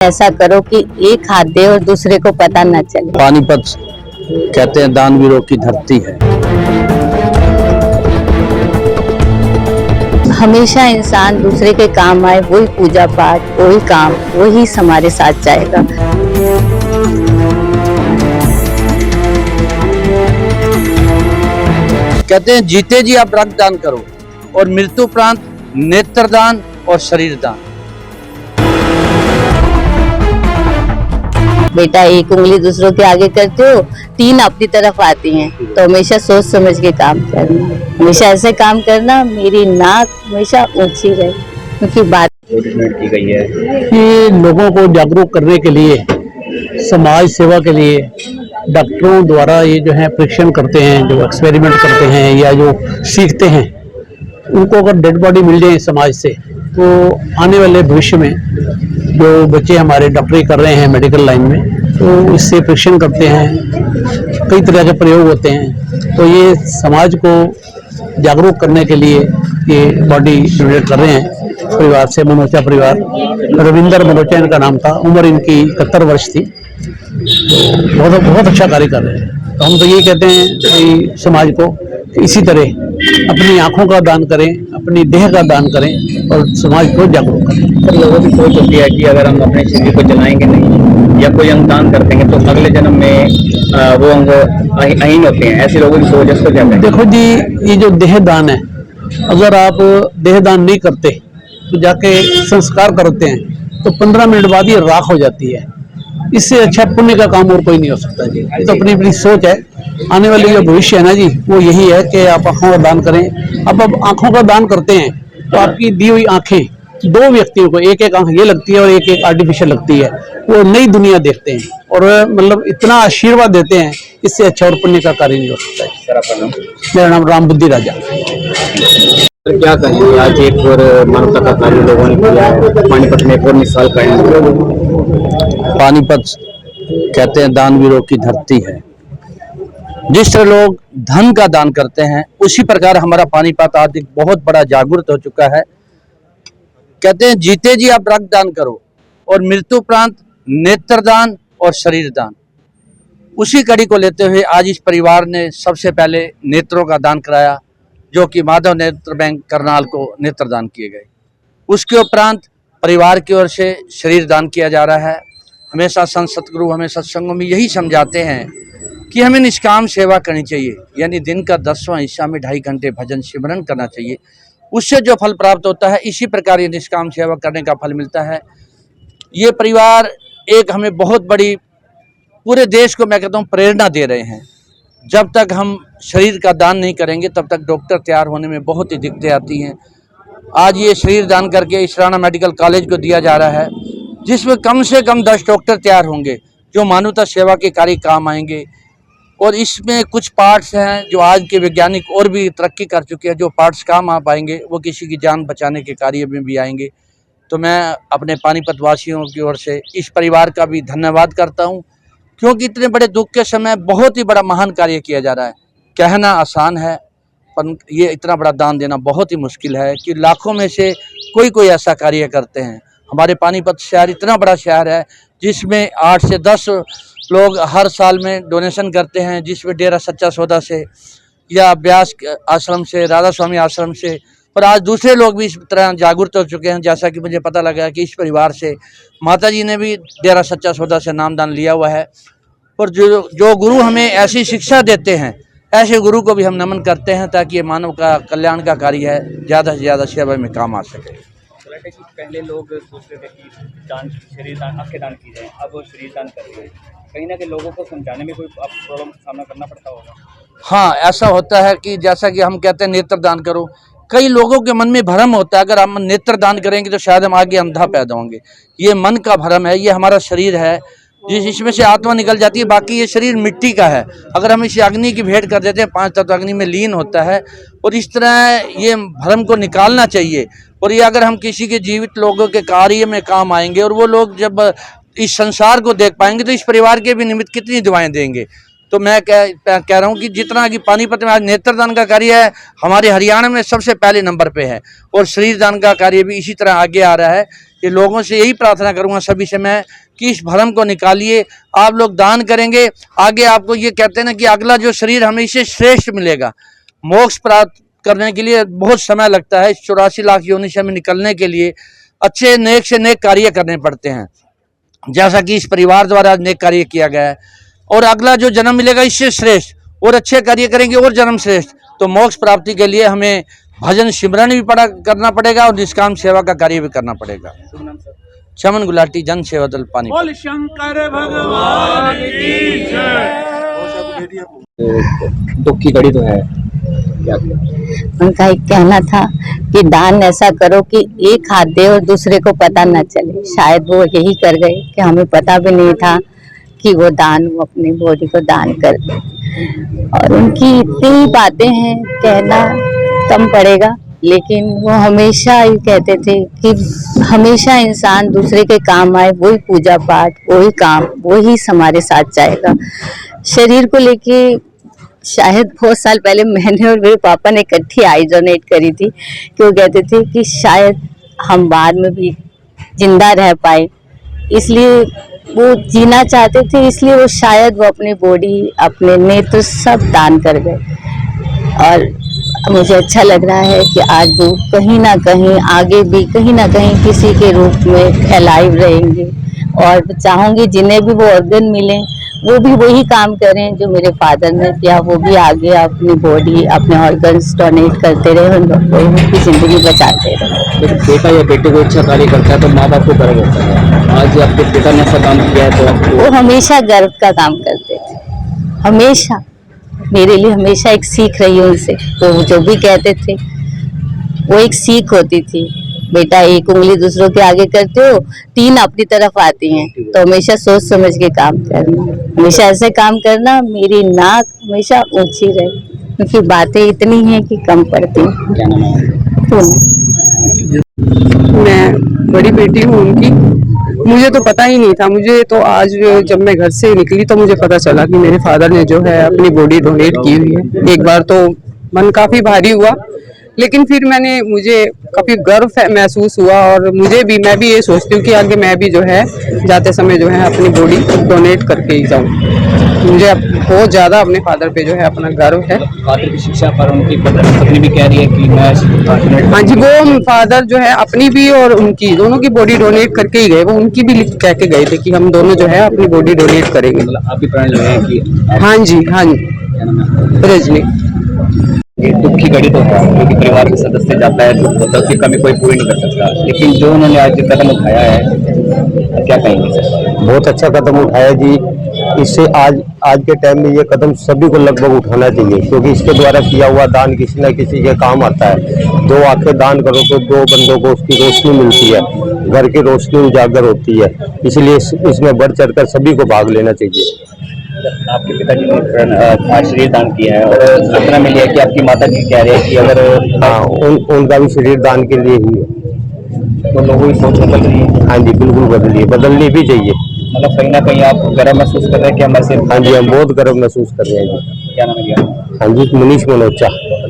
ऐसा करो कि एक हाथ दे और दूसरे को पता न चले। पानीपत कहते हैं दानवीरों की धरती है। हमेशा इंसान दूसरे के काम आए, वही पूजा पाठ, वही काम, वही हमारे साथ जाएगा। कहते हैं जीते जी आप रक्तदान करो और मृत्यु उपरांत नेत्रदान और शरीर दान। बेटा, एक उंगली दूसरों के आगे करते हो, तीन अपनी तरफ आती हैं, तो हमेशा सोच समझ के काम करना, हमेशा ऐसे काम करना मेरी नाक हमेशा ऊंची रहे, क्योंकि बात की गई है कि लोगों को जागरूक करने के लिए, समाज सेवा के लिए डॉक्टरों द्वारा ये जो है परीक्षण करते हैं, जो एक्सपेरिमेंट करते हैं या जो सीखते हैं, उनको अगर डेड बॉडी मिल जाए समाज से, तो आने वाले भविष्य में जो बच्चे हमारे डॉक्टरी कर रहे हैं मेडिकल लाइन में, तो इससे परीक्षण करते हैं, कई तरह के प्रयोग होते हैं। तो ये समाज को जागरूक करने के लिए ये बॉडी डोनेट कर रहे हैं परिवार से। मनोचा परिवार, रविंदर मनोचा इनका नाम था, उम्र इनकी 71 वर्ष थी। तो बहुत अच्छा कार्य कर रहे हैं। तो हम तो ये कहते हैं कि समाज को इसी तरह अपनी आंखों का दान करें, अपनी देह का दान करें और समाज को जागरूक करें। सर, लोगों की सोच होती है कि अगर हम अपने शरीर को जलाएंगे नहीं या कोई अंग दान कर देंगे तो अगले जन्म में वो अंग अहीन होते हैं। ऐसे लोगों की सोच है, इसको क्या कहें? देखो जी, ये जो देह दान है, अगर आप देह दान नहीं करते तो जाके संस्कार करते हैं तो 15 मिनट बाद ये राख हो जाती है। इससे अच्छा पुण्य का काम और कोई नहीं हो सकता जी। ये तो अपनी अपनी सोच है। आने वाली जो भविष्य है ना जी, वो यही है कि आप आंखों का दान करें। अब आंखों का दान करते हैं तो आपकी दी हुई आंखें दो व्यक्तियों को, एक एक आंख ये लगती है और एक एक आर्टिफिशियल लगती है, वो नई दुनिया देखते हैं और मतलब इतना आशीर्वाद देते हैं। इससे अच्छा और पुण्य का कार्य नहीं हो सकता है। सर, आपका नाम? मेरा नाम राम बुद्धि राजा। सर, क्या कहेंगे? आज एक और मानवता का कार्य लोगों ने किया है, पानीपत में एक और मिसाल कायम है। पानीपत कहते हैं दानवीरों की धरती है। जिस तरह लोग धन का दान करते हैं, उसी प्रकार हमारा पानीपत आज एक बहुत बड़ा जागरूक हो चुका है। कहते हैं जीते जी आप रक्तदान करो और मृत्यु उपरांत नेत्रदान और शरीर दान। उसी कड़ी को लेते हुए आज इस परिवार ने सबसे पहले नेत्रों का दान कराया, जो कि माधव नेत्र बैंक करनाल को नेत्रदान किए गए। उसके उपरांत परिवार की ओर से शरीर दान किया जा रहा है। हमेशा संत सतगुरु हमें सत्संगों में यही समझाते हैं कि हमें निष्काम सेवा करनी चाहिए, यानी दिन का 10वां हिस्सा में 2.5 घंटे भजन सिमरन करना चाहिए। उससे जो फल प्राप्त होता है, इसी प्रकार ये निष्काम सेवा करने का फल मिलता है। ये परिवार एक हमें बहुत बड़ी, पूरे देश को मैं कहता हूँ, प्रेरणा दे रहे हैं। जब तक हम शरीर का दान नहीं करेंगे तब तक डॉक्टर तैयार होने में बहुत ही दिक्कतें आती हैं। आज ये शरीर दान करके इस राणा मेडिकल कॉलेज को दिया जा रहा है, जिसमें कम से कम 10 डॉक्टर तैयार होंगे जो मानवता सेवा के कार्य काम आएंगे। और इसमें कुछ पार्ट्स हैं जो आज के वैज्ञानिक और भी तरक्की कर चुके हैं, जो पार्ट्स काम आ पाएंगे, वो किसी की जान बचाने के कार्य में भी आएंगे। तो मैं अपने पानीपत वासियों की ओर से इस परिवार का भी धन्यवाद करता हूँ, क्योंकि इतने बड़े दुख के समय बहुत ही बड़ा महान कार्य किया जा रहा है। कहना आसान है, पर ये इतना बड़ा दान देना बहुत ही मुश्किल है कि लाखों में से कोई ऐसा कार्य करते हैं। हमारे पानीपत शहर इतना बड़ा शहर है जिसमें 8 से 10 लोग हर साल में डोनेशन करते हैं, जिसमें डेरा सच्चा सौदा से या व्यास आश्रम से, राधा स्वामी आश्रम से, पर आज दूसरे लोग भी इस तरह जागरूक हो चुके हैं। जैसा कि मुझे पता लगा कि इस परिवार से माता जी ने भी डेरा सच्चा सौदा से नामदान लिया हुआ है। और जो गुरु हमें ऐसी शिक्षा देते हैं, ऐसे गुरु को भी हम नमन करते हैं, ताकि ये मानव का कल्याण का कार्य है, ज़्यादा से ज़्यादा सेवा में काम आ सके। पहले लोग सोचते थे कि शरीर दान, आंखें दान की जाए, अब वो शरीर दान कर रहे हैं। कहीं ना कहीं लोगों को समझाने में कोई प्रॉब्लम का सामना करना पड़ता होगा। हाँ, ऐसा होता है कि जैसा कि हम कहते हैं नेत्र दान करो, कई लोगों के मन में भ्रम होता है, अगर हम नेत्र दान करेंगे तो शायद हम आगे अंधा पैदा होंगे। ये मन का भ्रम है। ये हमारा शरीर है, इसमें से आत्मा निकल जाती है, बाकी ये शरीर मिट्टी का है। अगर हम इसे अग्नि की भेंट कर देते हैं, 5 तत्व अग्नि में लीन होता है। और इस तरह ये भ्रम को निकालना चाहिए। और ये अगर हम किसी के जीवित लोगों के कार्य में काम आएंगे और वो लोग जब इस संसार को देख पाएंगे तो इस परिवार के भी निमित्त कितनी दुआएं देंगे। तो मैं कह रहा हूँ कि जितना कि पानीपत में आज नेत्रदान का कार्य है, हमारे हरियाणा में सबसे पहले नंबर पे है, और शरीर दान का कार्य भी इसी तरह आगे आ रहा है। ये लोगों से यही प्रार्थना करूंगा सभी से मैं कि इस भ्रम को निकालिए। आप लोग दान करेंगे, आगे आपको ये कहते हैं ना कि अगला जो शरीर हमें इससे श्रेष्ठ मिलेगा। मोक्ष प्राप्त करने के लिए बहुत समय लगता है। 84 लाख योनि से हमें निकलने के लिए अच्छे नेक से नेक कार्य करने पड़ते हैं, जैसा कि इस परिवार द्वारा नेक कार्य किया गया है। और अगला जो जन्म मिलेगा इससे श्रेष्ठ, और अच्छे कार्य करेंगे और जन्म श्रेष्ठ। तो मोक्ष प्राप्ति के लिए हमें भजन सिमरन भी करना पड़ेगा और निष्काम सेवा का कार्य भी करना पड़ेगा। चमन गुलाटी जन सेवा दल पानी। बोल शंकर भगवान की जय। दुख की घड़ी तो है, उनका एक कहना था कि दान ऐसा करो कि एक हाथ दे और दूसरे को पता न चले। शायद वो यही कर गए कि हमें पता भी नहीं था कि वो अपनी बॉडी को दान कर दे। और उनकी इतनी बातें हैं, कहना कम पड़ेगा, लेकिन वो हमेशा ये कहते थे कि हमेशा इंसान दूसरे के काम आए, वही पूजा पाठ, वही काम, वही हमारे साथ जाएगा। शरीर को लेके शायद बहुत साल पहले मैंने और मेरे पापा ने इकट्ठी आई डोनेट करी थी कि वो कहते थे कि शायद हम बाद में भी जिंदा रह पाए, इसलिए वो जीना चाहते थे, इसलिए वो शायद वो अपनी बॉडी, अपने नेत्र सब दान कर गए। और मुझे अच्छा लग रहा है कि आज वो कहीं ना कहीं आगे भी कहीं ना कहीं किसी के रूप में अलाइव रहेंगे। और चाहूँगी जिन्हें भी वो ऑर्गन मिले वो भी वही काम करें जो मेरे फादर ने किया, वो भी आगे अपनी बॉडी, अपने ऑर्गन्स डोनेट करते रहे, उन लोगों की जिंदगी बचाते रहे। जब बेटा या बेटे को अच्छा कार्य करता है तो माँ बाप को गर्व होता है। आज आपके पिता ने ऐसा काम किया है तो आपको वो हमेशा गर्व का काम करते थे, हमेशा मेरे लिए हमेशा एक सीख रही है उनसे। तो वो जो भी कहते थे वो एक सीख होती थी, बेटा एक उंगली दूसरों के आगे करते हो, 3 अपनी तरफ आती हैं, तो हमेशा सोच समझ के काम करना, हमेशा ऐसे काम करना मेरी नाक हमेशा ऊंची रहे, क्योंकि बातें इतनी हैं कि कम पड़ती हैं। क्या नाम है? मैं बड़ी बेटी हूँ उनकी। मुझे तो पता ही नहीं था, मुझे तो आज जब मैं घर से निकली तो मुझे पता चला कि मेरे फादर ने जो है अपनी बॉडी डोनेट की हुई है। एक बार तो मन काफी भारी हुआ, लेकिन फिर मुझे काफी गर्व महसूस हुआ। और मैं भी ये सोचती हूँ कि आगे मैं भी जो है जाते समय जो है अपनी बॉडी डोनेट करके ही जाऊँ। मुझे बहुत ज्यादा अपने फादर पे जो है अपना गर्व है। फादर की शिक्षा पर उनकी पत्नी भी कह रही है कि मैं हाँ जी, वो फादर जो है अपनी भी और उनकी दोनों की बॉडी डोनेट करके ही गए। वो उनकी भी कह के गए थे कि हम दोनों जो है अपनी बॉडी डोनेट करेंगे। मतलब आपकी प्रण जो है कि हाँ जी, हाँ जी, क्या नाम है? रजनी। दुख की घड़ी तो है, क्योंकि परिवार के सदस्य जाता है दुख होता है, उसकी कमी कोई पूरी नहीं कर सकता। लेकिन जो उन्होंने आज जो कदम उठाया है, क्या कहेंगे सर? बहुत अच्छा कदम उठाया जी। इससे आज के टाइम में ये कदम सभी को लगभग उठाना चाहिए, क्योंकि इसके द्वारा किया हुआ दान किसी न किसी के काम आता है। 2 आंखें दान करो तो 2 बंदों को उसकी रोशनी मिलती है, घर की रोशनी उजागर होती है। इसलिए इसमें बढ़ चढ़कर सभी को भाग लेना चाहिए। आपके पिताजी ने आज शरीर दान किया है और सूचना मिली है कि आपकी माता जी कह रहे हैं कि अगर हाँ, उनका भी शरीर दान के लिए ही है। तो लोगों की सोच बदल रही है। हाँ जी, बिल्कुल बदलनी भी चाहिए। मतलब कहीं ना कहीं आप गर्व महसूस कर रहे हैं कि हमारे से। हाँ जी, हम बहुत गर्व महसूस कर रहे हैं जी। क्या नाम है? हाँ जी, मनीष मनोचा।